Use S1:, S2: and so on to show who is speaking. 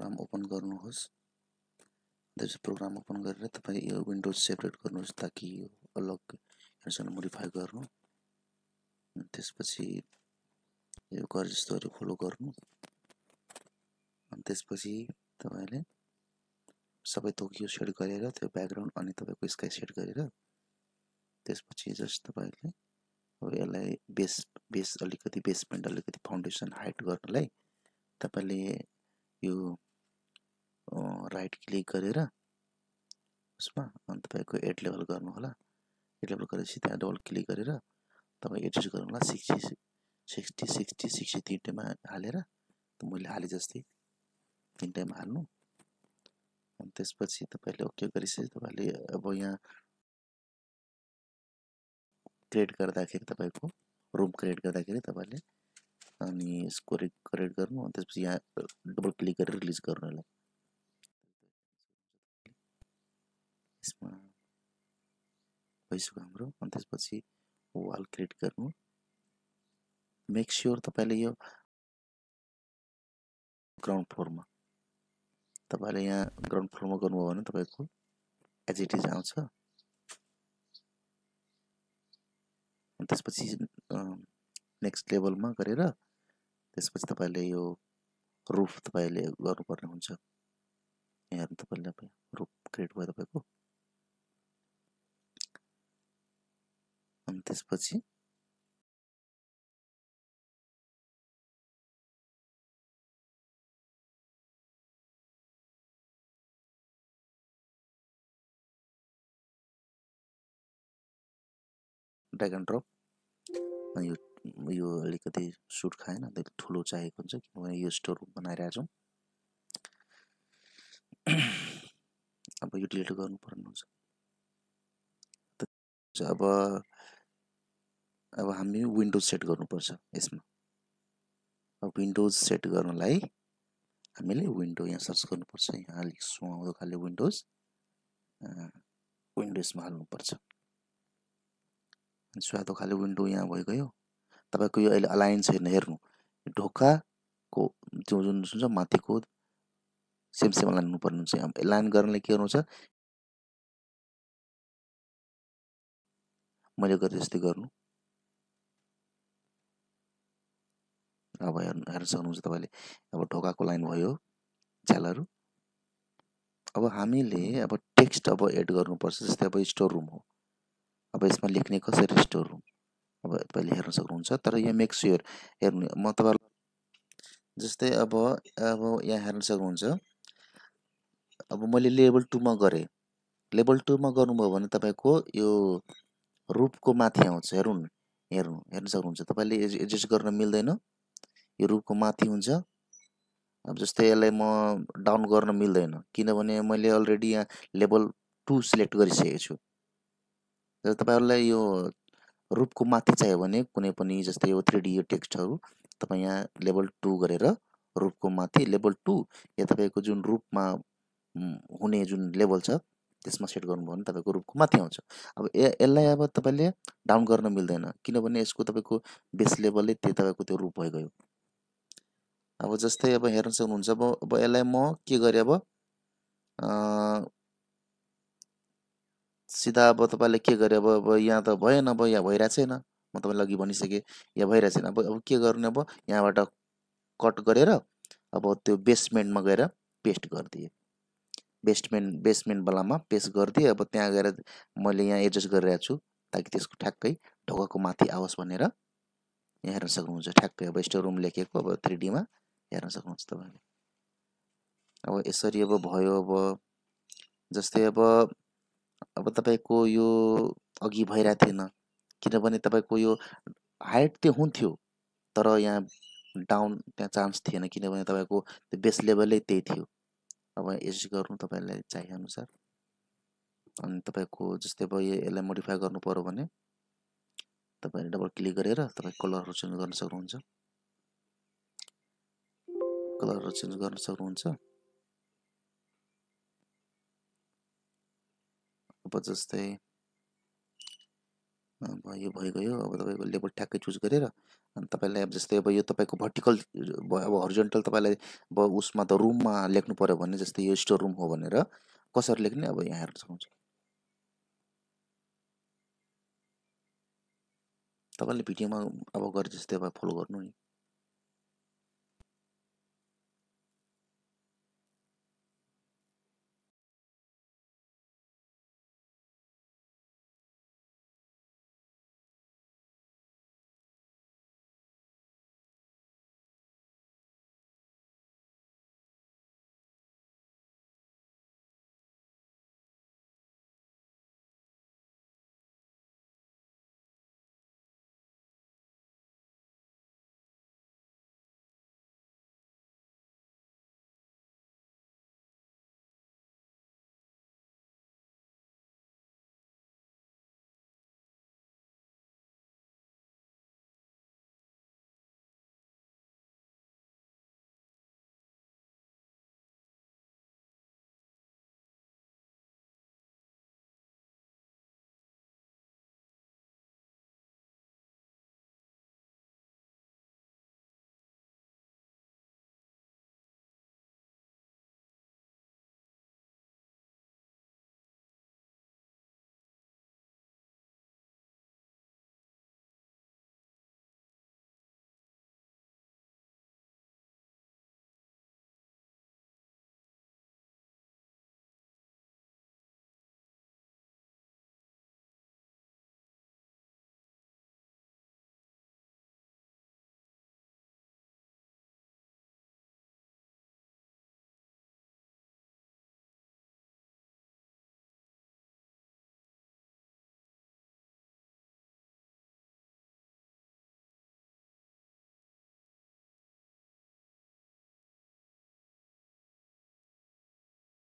S1: Programme open गर्नुहोस्। त्यसपछि programme open गरेर तपाईँ यो विन्डोज सेपरेट गर्नुहोस् ताकि यो अलग हेर्नुहोस् मोडिफाई गर्नु। त्यसपछि यो गरे जस्तोहरू फलो गर्नु। अनि त्यसपछि तपाईले सबै थोक यो सेट गरेर त्यो ब्याकग्राउन्ड अनि तपाईको स्काई सेट गरेर त्यसपछि जस्ट तपाईले अब यसलाई बेस अलिकति बेसमेन्ट अलिकति फाउन्डेसन हाइट गर्नलाई तपाईले यो राइट क्लिक गरेर उसमा अनि तपाईको एड लेभल गर्नु होला। एड लेभल गरेपछि त्यहाँ डबल क्लिक गरेर तपाई एडजस्ट गर्नु होला 60 तीनटैमा हालेर मैले हाले जस्तै तीनटैमा हाल्नु। अनि त्यसपछि तपाईले ओके गरिसके तपाईले अब यहाँ क्रिएट गर्दाखेरि तपाईको रुम क्रिएट गर्दाखेरि तपाईले अनि यसको करेक्ट गर्नु। अनि त्यसपछि यहाँ डबल क्लिक गरेर रिलिज गर्नु होला। यसमा भइसक्यो हाम्रो। अनि त्यसपछि वाल क्रिएट गर्नु। मेक स्योर तपाईले यो ग्राउन्ड फ्लोरमा तपाईले यहाँ ग्राउन्ड फ्लोरमा गर्नुभयो भने तपाईको एज इट इज आउँछ। अनि त्यसपछि नेक्स्ट लेभलमा गरेर त्यसपछि तपाईले यो रुफ तपाईले गर्नुपर्ने हुन्छ। यहाँ तपाईले रुफ क्रिएट भयो तपाईको। अनि त्यसपछि ड्र्याग एन्ड ड्रप यो अलिकति सुट खाएन त्यसले ठुलो चाहिएको हुन्छ किनभने यो स्टोर रुम बनाइरहेको छौँ। अब यो डिलिट गर्नुपर्ने हुन्छ। अब हामी विन्डोज सेट गर्नुपर्छ यसमा। अब विन्डोज सेट गर्नलाई हामीले विन्डो यहाँ सर्च गर्नुपर्छ। यहाँ अलिक सुहाउँदो खाले विन्डोजमा हाल्नुपर्छ। सुहाउँदो खाले विन्डो यहाँ भइगयो। तपाईको यो अहिले अलाइन छैन हेर्नु। ढोकाको जुन छ माथिको सेम अलाइन हुनुपर्ने हुन्छ। यहाँ अलाइन गर्नलाई के गर्नु छ मैले गरे जस्तै गर्नु। अब हेर्न सक्नुहुन्छ तपाईले अब ढोकाको लाइन भयो झ्यालहरु। अब हामीले अब टेक्स्ट अब एड गर्नुपर्छ। जस्तै अब स्टोर रुम हो। अब यसमा लेख्ने कसरी स्टोर रुम अब तपाईले हेर्न सक्नुहुन्छ। तर यहाँ मेक स्योर हेर्नु म तपाईलाई जस्तै अब यहाँ हेर्न सक्नुहुन्छ। अब मैले लेभल 2 मा गरे। लेभल 2 मा गर्नुभयो भने तपाईको यो रुफको माथि आउँछ। हेर्न सक्नुहुन्छ। तपाईले एडजस्ट गर्न मिल्दैन। यो रुफको माथि हुन्छ। अब जस्तै यसलाई म डाउन गर्न मिल्दैन किनभने मैले अलरेडी यहाँ लेभल 2 सिलेक्ट गरिसकेको छु। र तपाईहरुलाई यो रुफको माथि चाहियो भने कुनै पनि जस्तै यो 3D यो टेक्स्टहरु तपाई यहाँ लेभल 2 गरेर रुफको माथि लेभल 2 या तपाईको जुन रुफमा हुने जुन लेभल छ त्यसमा सेट गर्नुभयो भने तपाईको रुफको माथि आउँछ। अब यसलाई अब तपाईले डाउन गर्न मिल्दैन किनभने यसको तपाईको बेस लेभलले तपाईको त्यो रुफ भइगयो। अब जस्तै अब हेर्न सक्नुहुन्छ। अब यसलाई म के गरे अब सिधा अब तपाईले के गरे अब यहाँ त भएन। अब यहाँ भइरा छैन। म तपाईलाई अघि भनिसके यहाँ भइरा छैन। अब के गर्ने अब यहाँबाट कट गरेर अब त्यो बेसमेन्टमा गएर पेस्ट गर्दिए। बेसमेन्ट वालामा पेस्ट गर्दिए। अब त्यहाँ गएर मैले यहाँ एडजस्ट गरिरहेको छु ताकि त्यसको ठ्याक्कै ढोकाको माथि आओस् भनेर यहाँ हेर्न सक्नुहुन्छ। ठ्याक्कै अब स्टोर रुम लेखेको अब 3D मा हेर्न सक्नुहुन्छ तपाईले। अब यसरी अब भयो। अब जस्तै अब तपाईको यो अघि भइरा थिएन किनभने तपाईको यो हाइट त्यो हुन्थ्यो तर यहाँ डाउन त्यहाँ चान्स थिएन किनभने तपाईको त्यो बेस लेभलले त्यही थियो। अब एडजस्ट गर्नु तपाईलाई चाहिए अनुसार। अनि तपाईको जस्तै अब यसलाई मोडिफाई गर्नु पर्यो भने तपाईले डबल क्लिक गरेर तपाई कलरहरु चेन्ज गर्न सक्नुहुन्छ। अब जस्तै अब यो भइगयो। अब तपाईँको लेबल ठ्याक्कै चुज गरेर अनि तपाईँलाई अब जस्तै अब यो तपाईँको भर्टिकल अब हरिजन्टल तपाईँलाई अब उसमा त रुममा लेख्नु पऱ्यो भने जस्तै यो स्टोर रुम हो भनेर कसरी लेख्ने अब यहाँ हेर्न सक्नुहुन्छ। तपाईँले भिडियोमा अब गरे जस्तै अब फलो गर्नु नि।